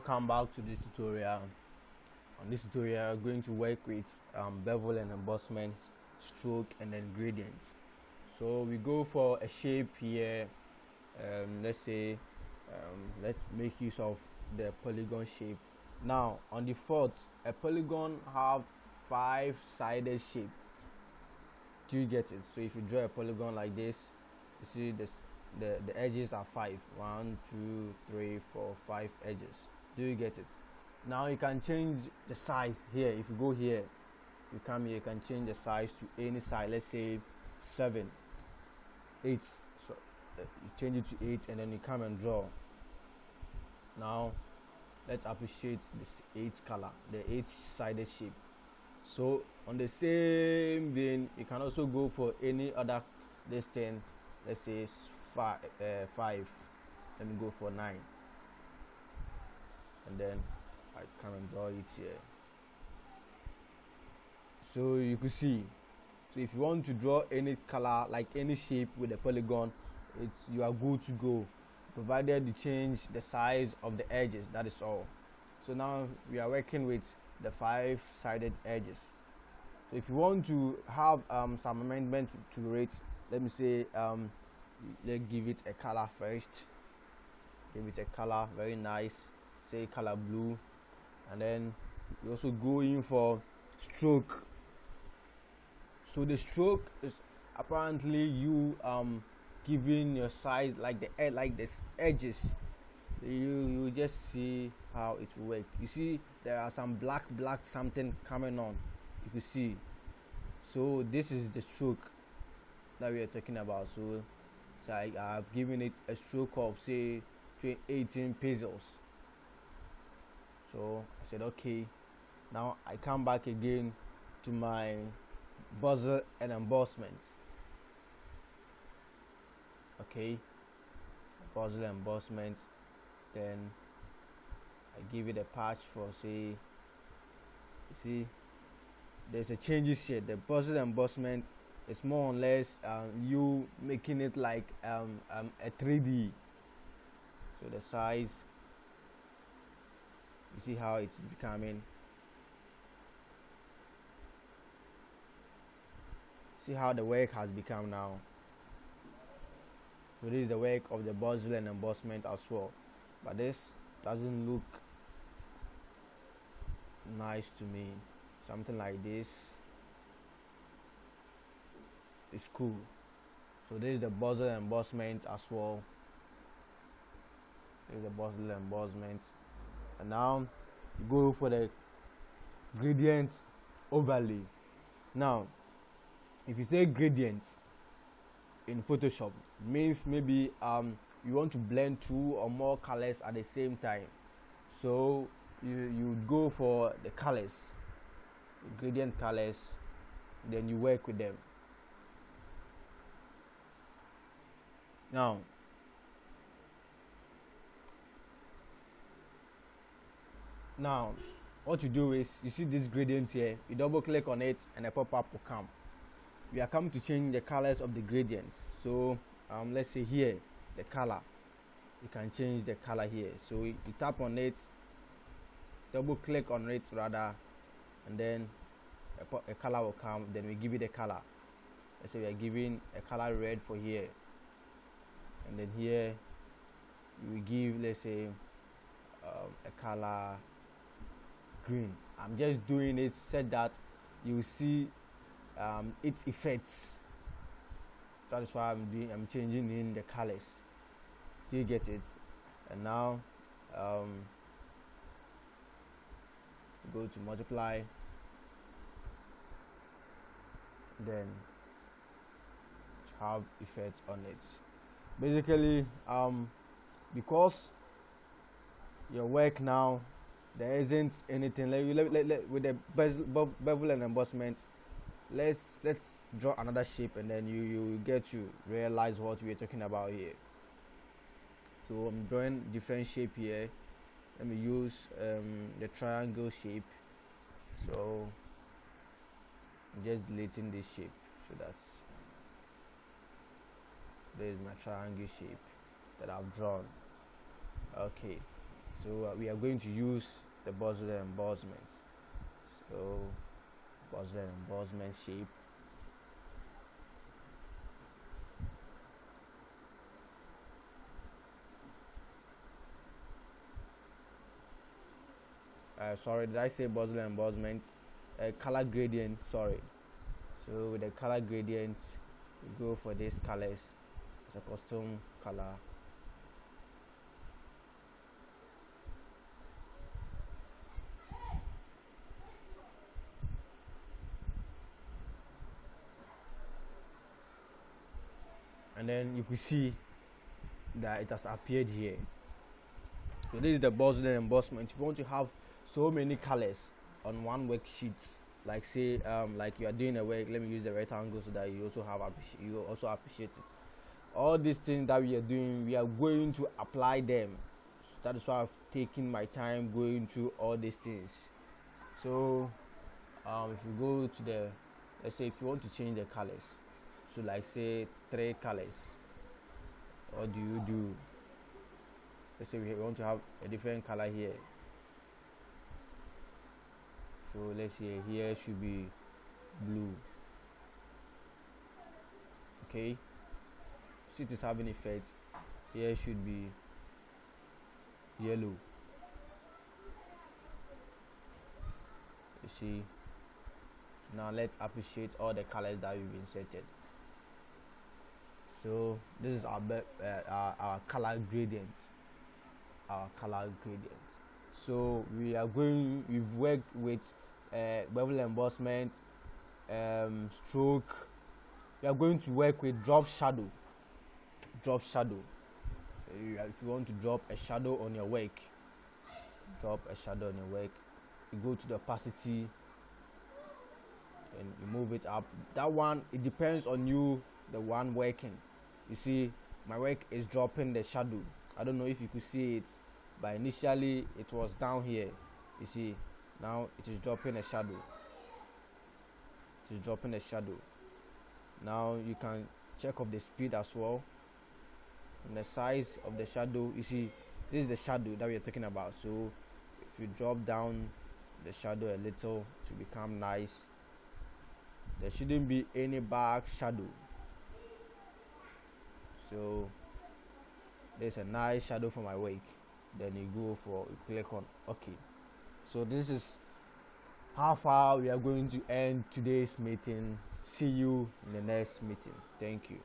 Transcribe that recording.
Welcome back to this tutorial. On this tutorial, we're going to work with bevel and embossment, stroke, and then gradients. So we go for a shape here. Let's say let's make use of the polygon shape. Now on default, a polygon have 5-sided shape. Do you get it? So if you draw a polygon like this, you see this, the edges are 5. 1, 2, 3, 4, 5 edges. Do you get it? Now you can change the size here. If you go here, you come here, you can change the size to any size. Let's say 7, 8. So you change it to 8, and then you come and draw. Now let's appreciate this 8 color, the 8-sided shape. So on the same vein, you can also go for any other this thing. Let's say 5. Let me go for 9, and then I come and draw it here. So you could see. So if you want to draw any color, like any shape with a polygon, you are good to go, provided you change the size of the edges. That is all. So now we are working with the 5-sided edges. So if you want to have some amendment to it, let me say let's give it a color first. Give it a color, very nice, say color blue, and then you also go in for stroke. So the stroke is apparently you giving your size like the edges. You just see how it works. You see there are some black something coming on. You can see. So this is the stroke that we are talking about. So I've given it a stroke of say 18 pixels. So I said okay. Now I come back again to my bezel and embossment. Okay, bezel and embossment. Then I give it a patch for say, you see there's a changes here. The bezel embossment is more or less you making it like a 3D. So the size, you see how it's becoming. See how the work has become now. So this is the work of the bezel and embossment as well, but this doesn't look nice to me. Something like this is cool. So this is the bezel and embossment as well. This is the bezel and embossment, and now you go for the gradient overlay. Now if you say gradient in Photoshop, means maybe you want to blend 2 or more colors at the same time. So you go for the colors, the gradient colors, then you work with them. Now what you do is, you see this gradient here, you double click on it and a pop-up will come. We are coming to change the colors of the gradients. So let's say here the color, you can change the color here. So you tap on it, double click on it rather, and then a color will come. Then we give it a color. Let's say we are giving a color red for here, and then here we give, let's say a color green. I'm just doing it so that you see its effects. That is why I'm changing in the colors. Do you get it? And now go to multiply, then have effect on it. Basically because your work now, there isn't anything with the bevel and embossment. Let's draw another shape, and then you get to realize what we're talking about here. So I'm drawing different shape here. Let me use the triangle shape. So I'm just deleting this shape. So that's there is my triangle shape that I've drawn. Okay, So we are going to use the bezel embossment. So bezel embossment shape. Sorry, did I say bezel embossment? Color gradient, sorry. So with the color gradient, we go for these colors. It's a custom color. And then you can see that it has appeared here. So this is the bezel embossment. If you want to have so many colors on one worksheet, like say like you are doing a work, let me use the rectangle so that you also appreciate it. All these things that we are doing, we are going to apply them. So that is why I've taken my time going through all these things. So if you go to the, let's say if you want to change the colors, so like say 3 colors, what do you do? Let's say we want to have a different color here. So let's say here should be blue. Okay, see, it is having effect. Here should be yellow. You see, now let's appreciate all the colors that we've inserted. So this is our color gradient. So we've worked with bevel embossment, stroke. We are going to work with drop shadow. If you want to drop a shadow on your work, you go to the opacity and you move it up. That one, it depends on you, the one working. You see, my work is dropping the shadow. I don't know if you could see it, but initially it was down here. You see, now it is dropping a shadow. Now you can check off the speed as well, and the size of the shadow. You see, this is the shadow that we are talking about. So if you drop down the shadow a little to become nice, there shouldn't be any back shadow. So there's a nice shadow for my work. Then you click on OK. So this is how far we are going to end today's meeting. See you in the next meeting. Thank you.